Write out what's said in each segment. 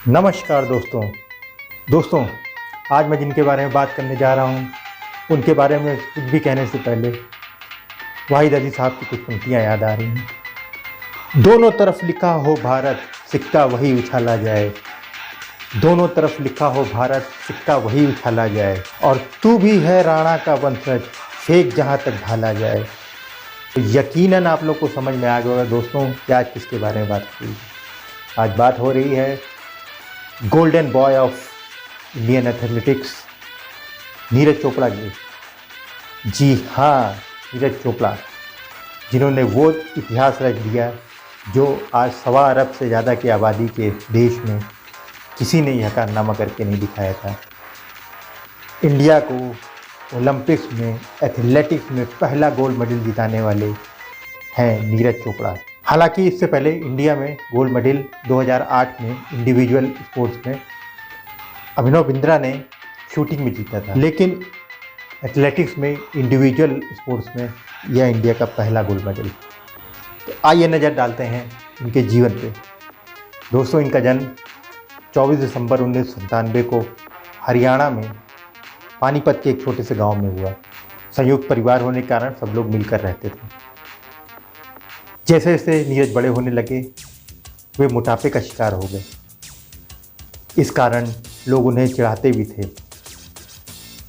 नमस्कार दोस्तों, आज मैं जिनके बारे में बात करने जा रहा हूँ उनके बारे में कुछ भी कहने से पहले वाहिद अली साहब की कुछ पंक्तियाँ याद आ रही हैं। दोनों तरफ लिखा हो भारत, सिक्का वही उछाला जाए। दोनों तरफ लिखा हो भारत, सिक्का वही उछाला जाए। और तू भी है राणा का वंशज, फेंक जहाँ तक भाला जाए। तो यकीनन आप लोग को समझ में आ गया होगा दोस्तों कि आज किसके बारे में बात हुई। आज बात हो रही है golden boy of Indian athletics Neeraj Chopra की। जी हाँ, नीरज चोपड़ा, जिन्होंने वो इतिहास रच दिया जो आज 1.25 अरब से ज़्यादा की आबादी के देश में किसी ने यह कारनामा करके नहीं दिखाया था। इंडिया को ओलंपिक्स में एथलेटिक्स में पहला गोल्ड मेडल जिताने वाले हैं नीरज चोपड़ा। हालांकि इससे पहले इंडिया में गोल्ड मेडल 2008 में इंडिविजुअल स्पोर्ट्स में अभिनव बिंद्रा ने शूटिंग में जीता था, लेकिन एथलेटिक्स में इंडिविजुअल स्पोर्ट्स में यह इंडिया का पहला गोल्ड मेडल। तो आइए नज़र डालते हैं इनके जीवन पे। दोस्तों, इनका जन्म 24 दिसंबर 1997 को हरियाणा में पानीपत के एक छोटे से गांव में हुआ। संयुक्त परिवार होने के कारण सब लोग मिलकर रहते थे। जैसे जैसे नीरज बड़े होने लगे वे मोटापे का शिकार हो गए। इस कारण लोग उन्हें चिढ़ाते भी थे,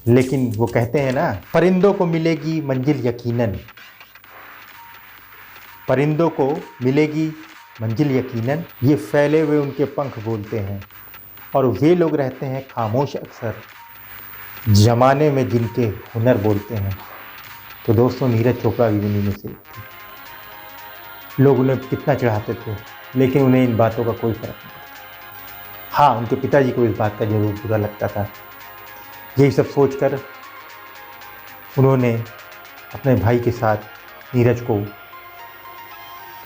लेकिन वो कहते हैं ना, परिंदों को मिलेगी मंजिल यकीनन, परिंदों को मिलेगी मंजिल यकीनन, ये फैले हुए उनके पंख बोलते हैं। और वे लोग रहते हैं खामोश अक्सर, जमाने में जिनके हुनर बोलते हैं। तो दोस्तों, नीरज चोपड़ा भी उन्हीं में से थे। लोग उन्हें कितना चढ़ाते थे, लेकिन उन्हें इन बातों का कोई फर्क नहीं पड़ता। हाँ, उनके पिताजी को इस बात का जरूर बुरा लगता था। यही सब सोचकर उन्होंने अपने भाई के साथ नीरज को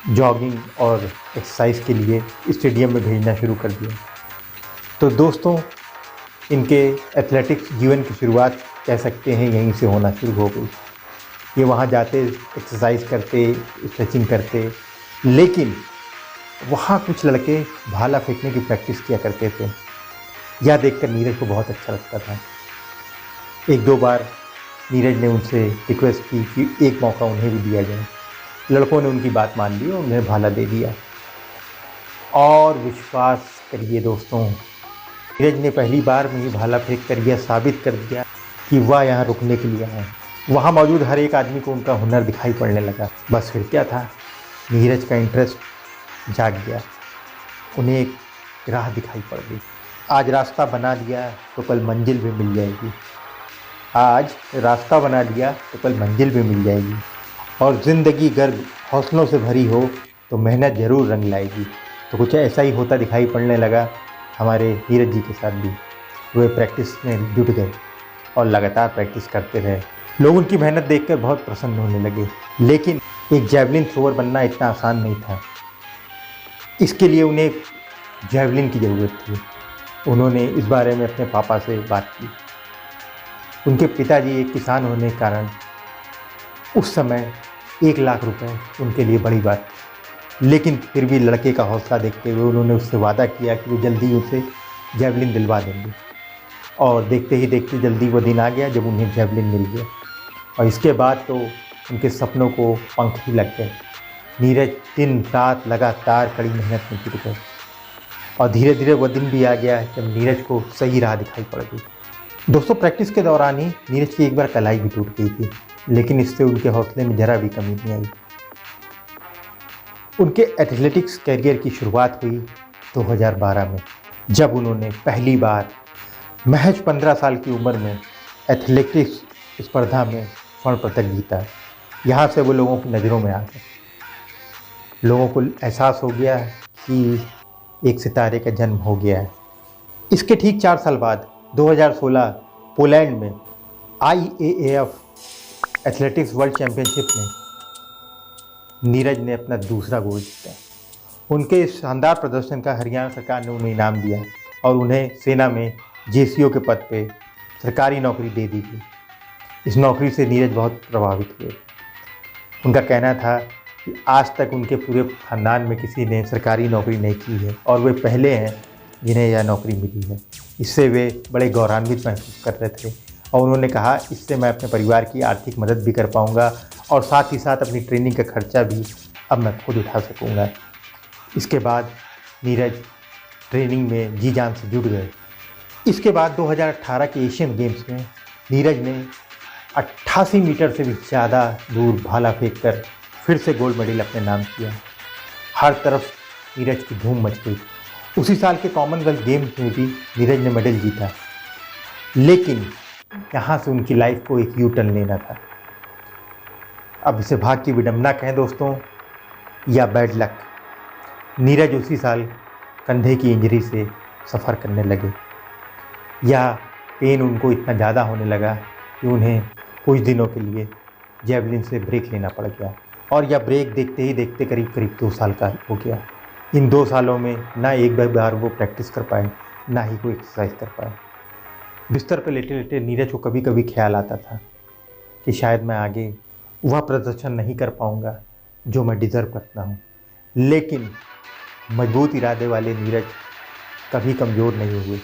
जॉगिंग और एक्सरसाइज के लिए स्टेडियम में भेजना शुरू कर दिया। तो दोस्तों, इनके एथलेटिक्स जीवन की शुरुआत कह सकते हैं यहीं से होना शुरू हो गई। ये वहाँ जाते, एक्सरसाइज करते, स्ट्रेचिंग करते, लेकिन वहाँ कुछ लड़के भाला फेंकने की प्रैक्टिस किया करते थे। यह देखकर नीरज को बहुत अच्छा लगता था। एक दो बार नीरज ने उनसे रिक्वेस्ट की कि एक मौका उन्हें भी दिया जाए। लड़कों ने उनकी बात मान ली और उन्हें भाला दे दिया। और विश्वास करिए दोस्तों, नीरज ने पहली बार में ही भाला फेंक कर यह साबित कर दिया कि वह यहाँ रुकने के लिए है। वहाँ मौजूद हर एक आदमी को उनका हुनर दिखाई पड़ने लगा। बस फिर क्या था, नीरज का इंटरेस्ट जाग गया। उन्हें एक राह दिखाई पड़ गई। आज रास्ता बना लिया तो कल मंजिल भी मिल जाएगी। आज रास्ता बना लिया तो कल मंजिल भी मिल जाएगी। और ज़िंदगी गर्व हौसलों से भरी हो तो मेहनत ज़रूर रंग लाएगी। तो कुछ ऐसा ही होता दिखाई पड़ने लगा हमारे नीरज जी के साथ भी। वे प्रैक्टिस में जुट गए और लगातार प्रैक्टिस करते रहे। लोग उनकी मेहनत देखकर बहुत प्रसन्न होने लगे, लेकिन एक जैवलिन थ्रोअर बनना इतना आसान नहीं था। इसके लिए उन्हें जैवलिन की ज़रूरत थी। उन्होंने इस बारे में अपने पापा से बात की। उनके पिताजी एक किसान होने के कारण उस समय 1 लाख रुपए उनके लिए बड़ी बात थी, लेकिन फिर भी लड़के का हौसला देखते हुए उन्होंने उससे वादा किया कि वो जल्दी उसे जैवलिन दिलवा देंगे। और देखते ही देखते जल्दी वो दिन आ गया जब उन्हें जैवलिन मिल गया। और इसके बाद तो उनके सपनों को पंख ही लग गए। नीरज दिन रात लगातार कड़ी मेहनत में जुट गए और धीरे धीरे वह दिन भी आ गया जब नीरज को सही राह दिखाई पड़ गई। दोस्तों, प्रैक्टिस के दौरान ही नीरज की एक बार कलाई भी टूट गई थी, लेकिन इससे उनके हौसले में जरा भी कमी नहीं आई। उनके एथलेटिक्स करियर की शुरुआत हुई 2012 में, जब उन्होंने पहली बार महज 15 साल की उम्र में एथलेटिक्स स्पर्धा में स्वर्ण पदक जीता। यहाँ से वो लोगों की नज़रों में आ गए। लोगों को एहसास हो गया कि एक सितारे का जन्म हो गया है। इसके ठीक 4 साल बाद 2016 पोलैंड में IAAF एथलेटिक्स वर्ल्ड चैम्पियनशिप में नीरज ने अपना दूसरा गोल्ड जीता। उनके इस शानदार प्रदर्शन का हरियाणा सरकार ने उन्हें इनाम दिया और उन्हें सेना में JCO के पद पे सरकारी नौकरी दे दी गई। इस नौकरी से नीरज बहुत प्रभावित हुए। उनका कहना था कि आज तक उनके पूरे ख़ानदान में किसी ने सरकारी नौकरी नहीं की है और वे पहले हैं जिन्हें यह नौकरी मिली है। इससे वे बड़े गौरवान्वित महसूस कर रहे थे और उन्होंने कहा, इससे मैं अपने परिवार की आर्थिक मदद भी कर पाऊंगा और साथ ही साथ अपनी ट्रेनिंग का खर्चा भी अब मैं खुद उठा सकूंगा। इसके बाद नीरज ट्रेनिंग में जी जान से जुट गए। इसके बाद 2018 के एशियन गेम्स में नीरज ने 88 मीटर से भी ज़्यादा दूर भाला फेंक कर फिर से गोल्ड मेडल अपने नाम किया। हर तरफ नीरज की धूम मच गई। उसी साल के कॉमनवेल्थ गेम्स में भी नीरज ने मेडल जीता, लेकिन यहाँ से उनकी लाइफ को एक यू टर्न लेना था। अब इसे भाग्य की विडंबना कहें दोस्तों या बैड लक, नीरज उसी साल कंधे की इंजरी से सफ़र करने लगे। या पेन उनको इतना ज़्यादा होने लगा कि उन्हें कुछ दिनों के लिए जेवलिन से ब्रेक लेना पड़ गया और यह ब्रेक देखते ही देखते करीब 2 साल का हो गया। इन 2 सालों में ना एक बार वो प्रैक्टिस कर पाए, ना ही कोई एक्सरसाइज कर पाए। बिस्तर पर लेटे लेटे नीरज को कभी कभी ख्याल आता था कि शायद मैं आगे वह प्रदर्शन नहीं कर पाऊँगा जो मैं डिज़र्व करता हूँ। लेकिन मजबूत इरादे वाले नीरज कभी कमज़ोर नहीं हुए।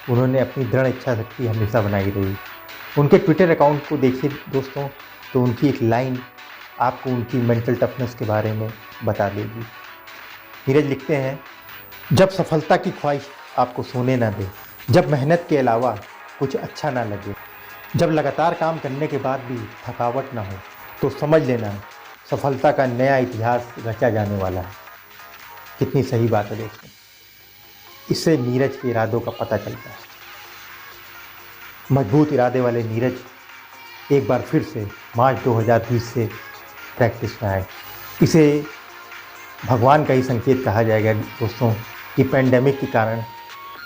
उन्होंने अपनी दृढ़ इच्छा शक्ति हमेशा बनाई रही। उनके ट्विटर अकाउंट को देखिए दोस्तों, तो उनकी एक लाइन आपको उनकी मेंटल टफनेस के बारे में बता देगी। नीरज लिखते हैं, जब सफलता की ख्वाहिश आपको सोने ना दे, जब मेहनत के अलावा कुछ अच्छा ना लगे, जब लगातार काम करने के बाद भी थकावट ना हो, तो समझ लेना सफलता का नया इतिहास रचा जाने वाला है। कितनी सही बात है दोस्तों। इससे नीरज के इरादों का पता चलता है। मजबूत इरादे वाले नीरज एक बार फिर से मार्च 2020 से प्रैक्टिस में आए। इसे भगवान का ही संकेत कहा जाएगा दोस्तों कि पैंडेमिक के कारण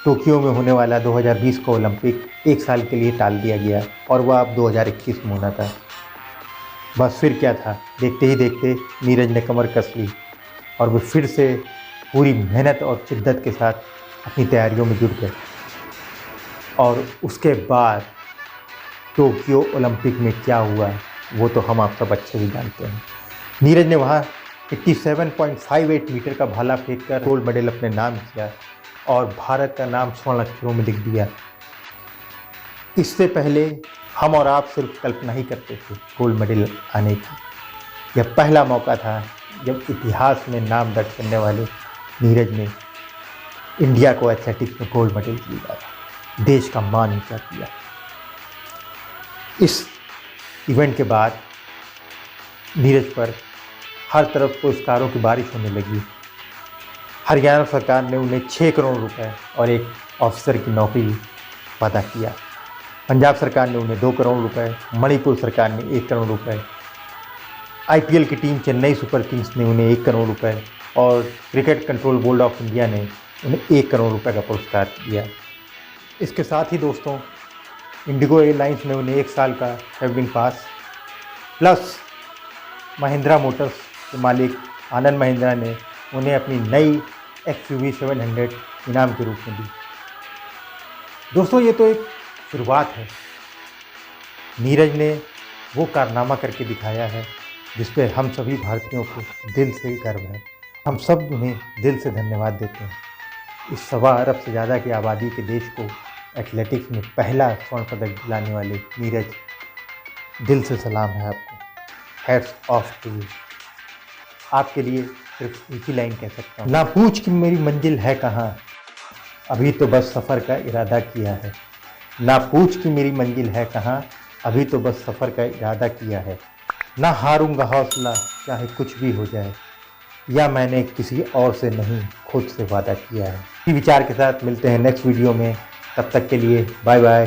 टोक्यो में होने वाला 2020 का ओलंपिक 1 साल के लिए टाल दिया गया और वह अब 2021 में होना था। बस फिर क्या था, देखते ही देखते नीरज ने कमर कस ली और वे फिर से पूरी मेहनत और शिद्दत के साथ अपनी तैयारियों में जुट गए। और उसके बाद टोक्यो ओलंपिक में क्या हुआ वो तो हम आप सब अच्छे ही जानते हैं। नीरज ने वहाँ 87.58 मीटर का भाला फेंक कर गोल्ड मेडल अपने नाम किया और भारत का नाम स्वर्ण अक्षरों में लिख दिया। इससे पहले हम और आप सिर्फ कल्पना ही करते थे गोल्ड मेडल आने की। यह पहला मौका था जब इतिहास में नाम दर्ज करने वाले नीरज ने इंडिया को एथलेटिक्स में गोल्ड मेडल दिलाया, देश का मान ऊंचा किया। इस इवेंट के बाद नीरज पर हर तरफ पुरस्कारों की बारिश होने लगी। हरियाणा सरकार ने उन्हें 6 करोड़ रुपए और एक ऑफिसर की नौकरी वादा किया। पंजाब सरकार ने उन्हें 2 करोड़ रुपए, मणिपुर सरकार ने 1 करोड़ रुपए, IPL की टीम चेन्नई सुपर किंग्स ने उन्हें 1 करोड़ रुपए और cricket control board of India ने उन्हें 1 करोड़ रुपए का पुरस्कार दिया। इसके साथ ही दोस्तों इंडिगो एयरलाइंस ने उन्हें 1 साल का कैबिन पास प्लस महिंद्रा मोटर्स के मालिक आनंद महिंद्रा ने उन्हें अपनी नई XUV 700 इनाम के रूप में दी। दोस्तों ये तो एक शुरुआत है। नीरज ने वो कारनामा करके दिखाया है जिस पे हम सभी भारतीयों को दिल से गर्व है। हम सब उन्हें दिल से धन्यवाद देते हैं। इस 1.25 अरब से ज़्यादा की आबादी के देश को एथलेटिक्स में पहला स्वर्ण पदक दिलाने वाले नीरज, दिल से सलाम है आपको। Hats off to you. आपके लिए सिर्फ एक ही लाइन कह सकता हूँ, ना पूछ कि मेरी मंजिल है कहाँ, अभी तो बस सफ़र का इरादा किया है। ना पूछ कि मेरी मंजिल है कहाँ, अभी तो बस सफ़र का इरादा किया है। ना हारूंगा हौसला चाहे कुछ भी हो जाए, या मैंने किसी और से नहीं खुद से वादा किया है। इसी विचार के साथ मिलते हैं नेक्स्ट वीडियो में। तब तक के लिए बाय बाय।